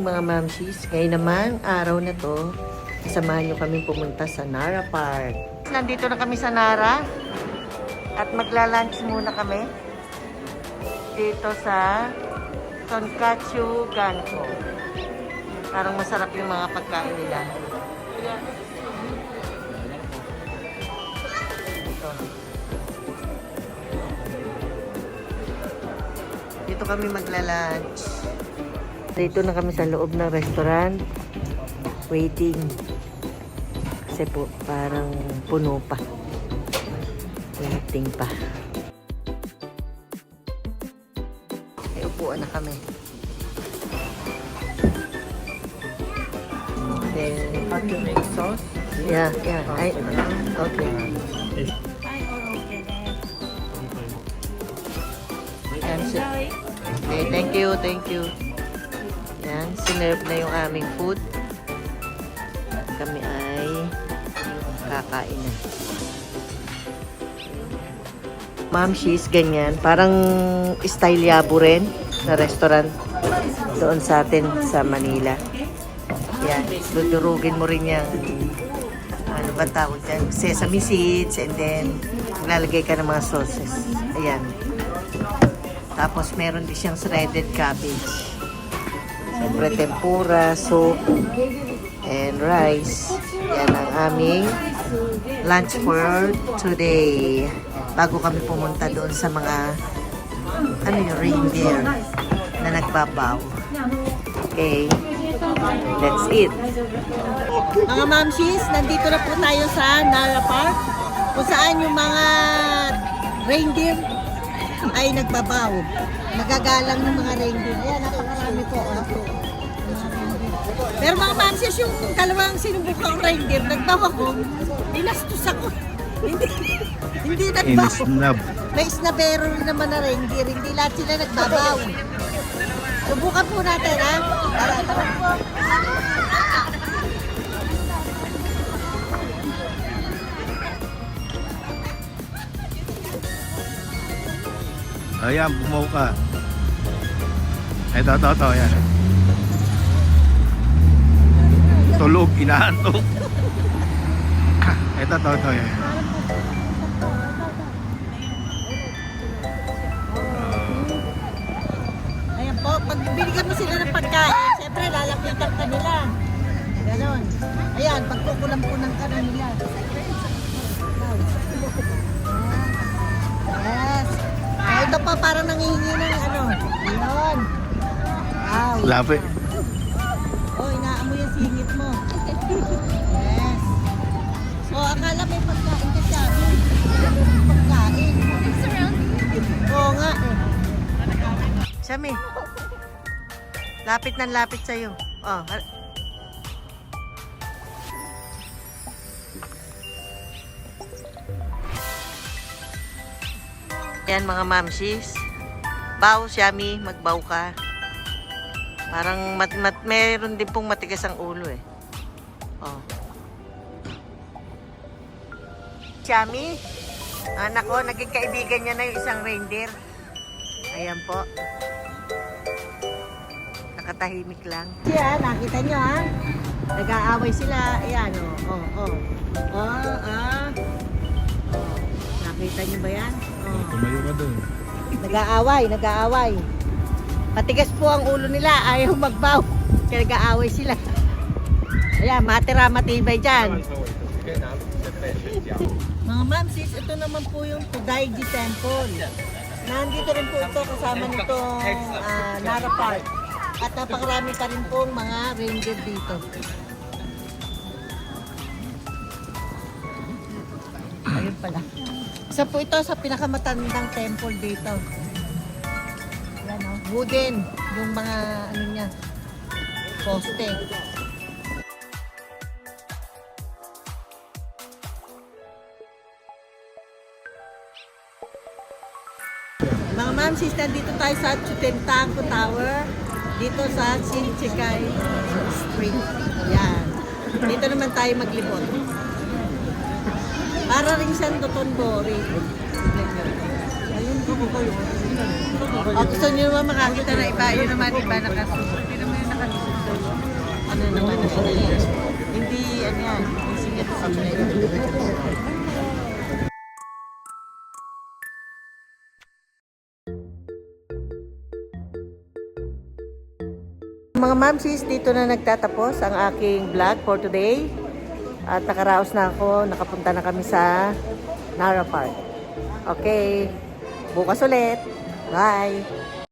mga mamsis. Ngayon naman, araw na to, samahan nyo kami pumunta sa Nara Park. Nandito na kami sa Nara at magla-lunch muna kami dito sa Tonkatsu Gancho. Parang masarap yung mga pagkain nila. Dito kami magla-lunch. Dito na kami sa loob ng restaurant. Waiting. Kasi po parang puno pa. Waiting pa. May upuan na kami. Then, How to make sauce? yeah. Okay. Okay, thank you. Yan, sinerve na yung aming food. At kami ay kakain na. Ma'am, she's ganyan. Parang style Yabo rin na restaurant doon sa atin sa Manila. Yan, dudurugin mo rin yung ano ba tawag dyan? Sesame seeds and then lalagay ka ng mga sauces. Ayan. Tapos meron din siyang shredded cabbage. Siyempre tempura, soup, and rice. Yan ang aming lunch for today. Bago kami pumunta doon sa mga reindeer na nagbabaw. Okay. That's it. Mga mamsis, nandito na po tayo sa Nara Park kung saan yung mga reindeer ay nagbabaw. Nagagalang ng mga reindeer. Ayan, napakarami po. Pero mga mamsis, yung kalawang sinubukang reindeer, nagbaw ako, nilastos ako. Hindi nagbaw. May snabero rin naman na reindeer. Hindi lahat sila nagbabaw. Subukan po natin, ha? Tara. Ayan, bumaw ka. Ito, yan. Tulog, inaantok. Ito, yan. Ayan po, pag binigyan mo sila ng pagkain, siyempre lalapitan ka nila. Ganon. Ayan, pagkukulampunan ka na nila. Yes. Ito pa, parang nangihingi ng ano. Ayan. Wow. Lapit. Oh, inaamoy yung singit mo. Yes. Oh, akala may pagkain ka siya. Pagkain. Oo nga eh. Siyami. Lapit ng lapit sa'yo. Oh. Yan mga mamsis. Baw, Siyami, magbaw ka. Parang meron din pong matigas ang ulo eh. Oh. Siyami, anak ko, naging kaibigan niya na yung isang reindeer. Ayan po. Nakatahimik lang. Siya, nakita niyo ha? Nag-aaway sila. Ayan oh. Nakita niyo ba yan? Tumayo ka doon. Nag-aaway. Matigas po ang ulo nila, ayaw magbaw. Kaya nag-aaway sila. Ayan, matibay dyan. Mga mamsis, ito naman po yung Tudaiji Temple. Nandito rin po ito kasama nitong Nara Park. At napakarami pa rin pong mga reindeer dito. Ayun pala. Isa po ito sa pinakamatandang temple dito. Yan o, wooden. Yung mga ano niya, poste. Mga mamsis, nandito tayo sa Chutentangco Tower. Dito sa Shinchikai Street. Yan. Dito naman tayo maglibot. Para rin siyang Dotonbori. Ayun, gusto nyo naman makakita na iba. Yun naman iba nakasusunod. Yun naman yung nakasusunod. ano naman, hindi, ano yan, hindi sikat sa mga mamsis, dito na nagtatapos ang aking vlog for today. At nakaraos na ako, nakapunta na kami sa Nara Park. Okay, bukas ulit. Bye!